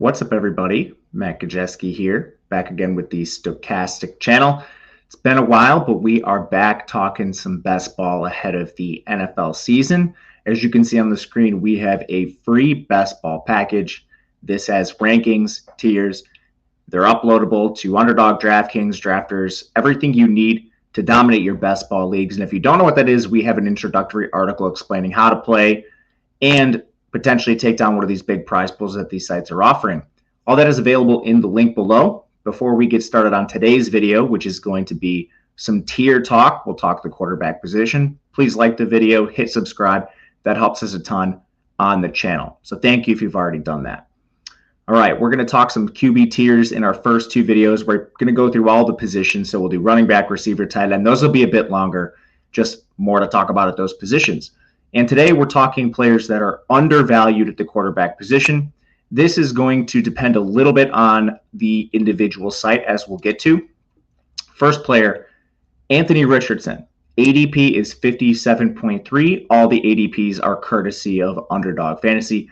What's up, everybody? Matt Gajewski here, back again with the Stochastic channel. It's been a while, but we are back talking some best ball ahead of the NFL season. As you can see on the screen, we have a free best ball package. This has rankings, tiers. They're uploadable to Underdog, DraftKings, Drafters, everything you need to dominate your best ball leagues. And if you don't know what that is, we have an introductory article explaining how to play and potentially take down one of these big prize pools that these sites are offering. All that is available in the link below. Before we get started on today's video, which is going to be some tier talk, we'll talk the quarterback position. Please like the video, hit subscribe. That helps us a ton on the channel. So thank you if you've already done that. All right, we're going to talk some QB tiers in our first two videos. We're going to go through all the positions. So we'll do running back, receiver, tight end. Those will be a bit longer, just more to talk about at those positions. And today we're talking players that are undervalued at the quarterback position. This is going to depend a little bit on the individual site, as we'll get to. First player, Anthony Richardson. ADP is 57.3. All the ADPs are courtesy of Underdog Fantasy.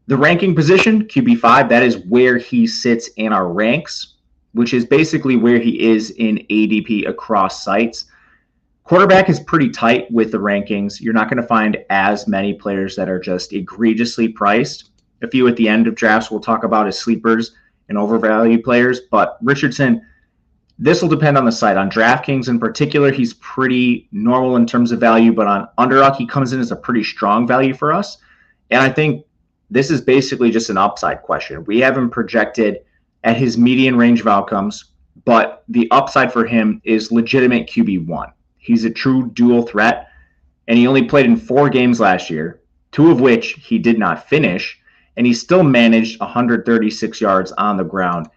The ranking position, QB5, that is where he sits in our ranks, which is basically where he is in ADP across sites. Quarterback is pretty tight with the rankings. You're not going to find as many players that are just egregiously priced. A few at the end of drafts we'll talk about as sleepers and overvalued players. But Richardson, this will depend on the site. On DraftKings in particular, he's pretty normal in terms of value. But on Underdog, he comes in as a pretty strong value for us. And I think this is basically just an upside question. We have him projected at his median range of outcomes. But the upside for him is legitimate QB1. He's a true dual threat, and he only played in 4 games last year, 2 of which he did not finish, and he still managed 136 yards on the ground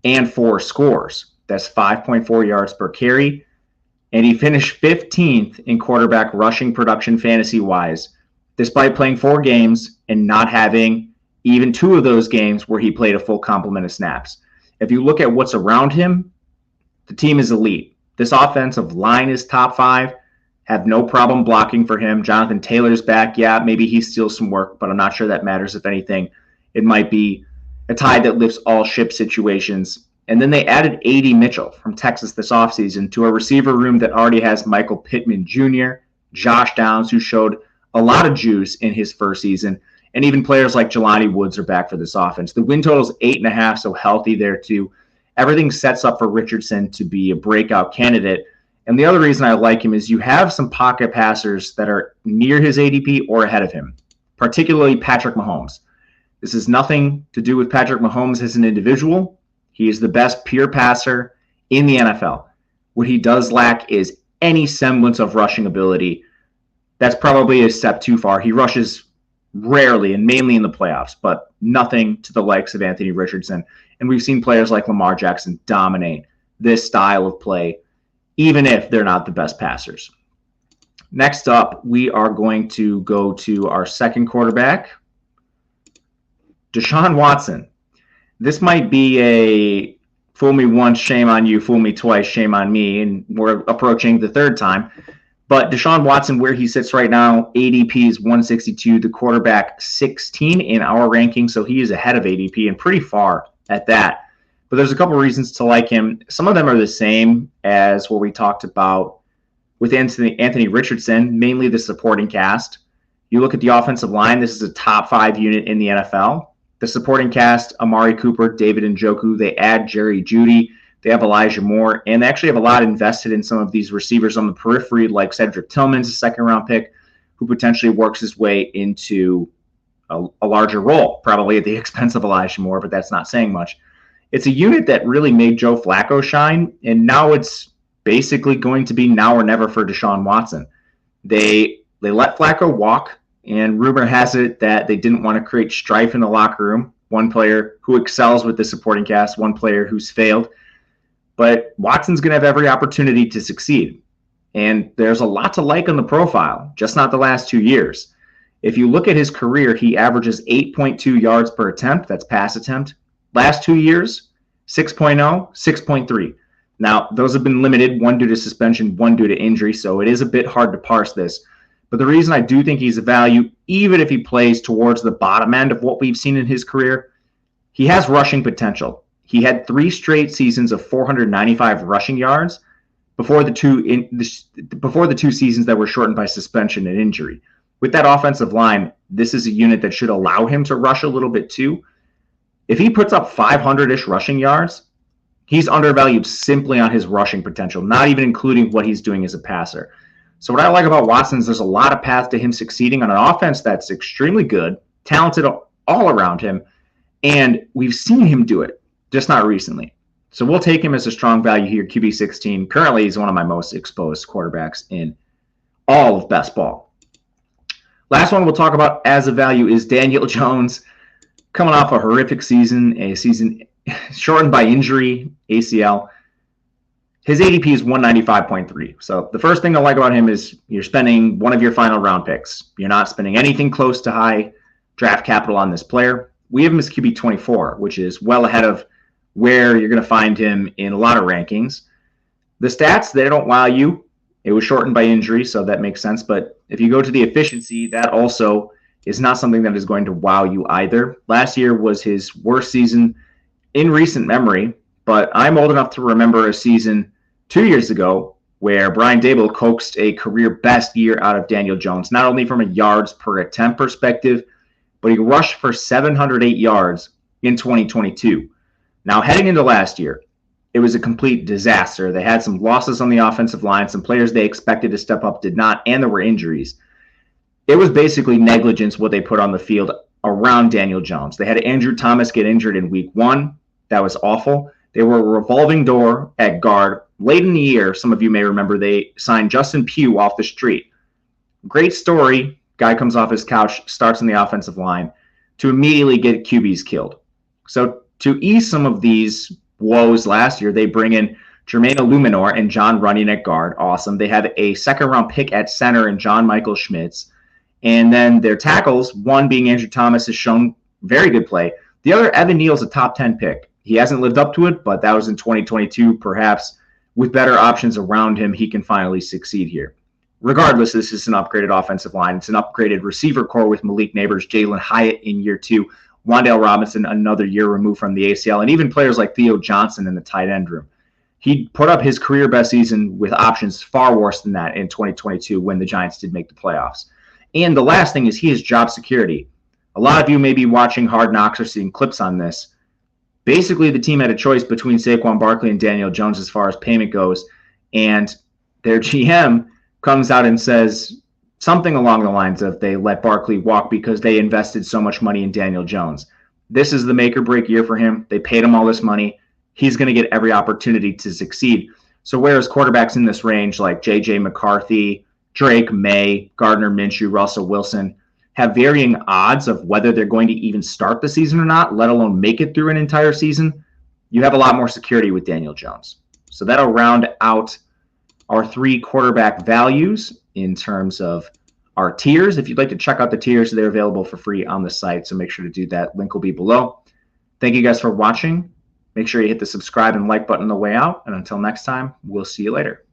and 4 scores. That's 5.4 yards per carry, and he finished 15th in quarterback rushing production fantasy-wise, despite playing 4 games and not having even 2 of those games where he played a full complement of snaps. If you look at what's around him, the team is elite. This offensive line is top 5. Have no problem blocking for him. Jonathan Taylor's back. Yeah, maybe he steals some work, but I'm not sure that matters. If anything, it might be a tide that lifts all ship situations. And then they added A.D. Mitchell from Texas this offseason to a receiver room that already has Michael Pittman Jr., Josh Downs, who showed a lot of juice in his first season, and even players like Jelani Woods are back for this offense. The win total is 8.5, so healthy there too. Everything sets up for Richardson to be a breakout candidate. And the other reason I like him is you have some pocket passers that are near his ADP or ahead of him, particularly Patrick Mahomes. This has nothing to do with Patrick Mahomes as an individual. He is the best pure passer in the NFL. What he does lack is any semblance of rushing ability. That's probably a step too far. He rushes rarely and mainly in the playoffs, but nothing to the likes of Anthony Richardson. And we've seen players like Lamar Jackson dominate this style of play, even if they're not the best passers. Next up, we are going to go to our second quarterback, DeShaun Watson. This might be a fool me once, shame on you, fool me twice, shame on me, and we're approaching the third time. But DeShaun Watson, where he sits right now, ADP is 162, the quarterback 16 in our ranking, so he is ahead of ADP and pretty far at that. But there's a couple reasons to like him. Some of them are the same as what we talked about with Anthony Richardson, mainly the supporting cast. You look at the offensive line, this is a top 5 unit in the NFL. The supporting cast, Amari Cooper, David Njoku, they add Jerry Jeudy, they have Elijah Moore, and they actually have a lot invested in some of these receivers on the periphery, like Cedric Tillman's a second-round pick, who potentially works his way into a larger role, probably at the expense of Elijah Moore, but that's not saying much. It's a unit that really made Joe Flacco shine, and now it's basically going to be now or never for DeShaun Watson. They let Flacco walk, and rumor has it that they didn't want to create strife in the locker room. One player who excels with the supporting cast, one player who's failed. But Watson's going to have every opportunity to succeed. And there's a lot to like on the profile, just not the last 2 years. If you look at his career, he averages 8.2 yards per attempt. That's pass attempt. Last 2 years, 6.0, 6.3. Now, those have been limited, one due to suspension, one due to injury, so it is a bit hard to parse this. But the reason I do think he's a value, even if he plays towards the bottom end of what we've seen in his career, he has rushing potential. He had 3 straight seasons of 495 rushing yards before the two seasons that were shortened by suspension and injury. With that offensive line, this is a unit that should allow him to rush a little bit too. If he puts up 500-ish rushing yards, he's undervalued simply on his rushing potential, not even including what he's doing as a passer. So what I like about Watson is there's a lot of path to him succeeding on an offense that's extremely good, talented all around him, and we've seen him do it, just not recently. So we'll take him as a strong value here, QB 16. Currently, he's one of my most exposed quarterbacks in all of best ball. Last one we'll talk about as a value is Daniel Jones, coming off a horrific season, a season shortened by injury, ACL. His ADP is 195.3. So the first thing I like about him is you're spending one of your final round picks. You're not spending anything close to high draft capital on this player. We have him as QB 24, which is well ahead of where you're going to find him in a lot of rankings. The stats, they don't wow you. It was shortened by injury, so that makes sense. But if you go to the efficiency, that also is not something that is going to wow you either. Last year was his worst season in recent memory, but I'm old enough to remember a season 2 years ago where Brian Daboll coaxed a career best year out of Daniel Jones, not only from a yards per attempt perspective, but he rushed for 708 yards in 2022. Now, heading into last year, it was a complete disaster. They had some losses on the offensive line. Some players they expected to step up did not, and there were injuries. It was basically negligence what they put on the field around Daniel Jones. They had Andrew Thomas get injured in week 1. That was awful. They were a revolving door at guard. Late in the year, some of you may remember, they signed Justin Pugh off the street. Great story. Guy comes off his couch, starts in the offensive line to immediately get QBs killed. So to ease some of these woes last year, they bring in Jermaine Illuminor and John Runyon at guard. Awesome. They have a second-round pick at center in John Michael Schmitz. And then their tackles, one being Andrew Thomas, has shown very good play. The other, Evan Neal's a top 10 pick. He hasn't lived up to it, but that was in 2022. Perhaps with better options around him, he can finally succeed here. Regardless, this is an upgraded offensive line. It's an upgraded receiver core with Malik Neighbors, Jalen Hyatt in year 2, Wan'Dale Robinson another year removed from the ACL, and even players like Theo Johnson in the tight end room. He put up his career best season with options far worse than that in 2022 when the Giants did make the playoffs. And the last thing is he has job security. A lot of you may be watching Hard Knocks or seeing clips on this. Basically, the team had a choice between Saquon Barkley and Daniel Jones as far as payment goes, and their GM comes out and says something along the lines of they let Barkley walk because they invested so much money in Daniel Jones. This is the make or break year for him. They paid him all this money. He's going to get every opportunity to succeed. So whereas quarterbacks in this range like J.J. McCarthy, Drake May, Gardner Minshew, Russell Wilson have varying odds of whether they're going to even start the season or not, let alone make it through an entire season, you have a lot more security with Daniel Jones. So that'll round out our 3 quarterback values in terms of our tiers. If you'd like to check out the tiers, they're available for free on the site, so make sure to do that. Link will be below. Thank you guys for watching. Make sure you hit the subscribe and like button on the way out, and until next time, we'll see you later.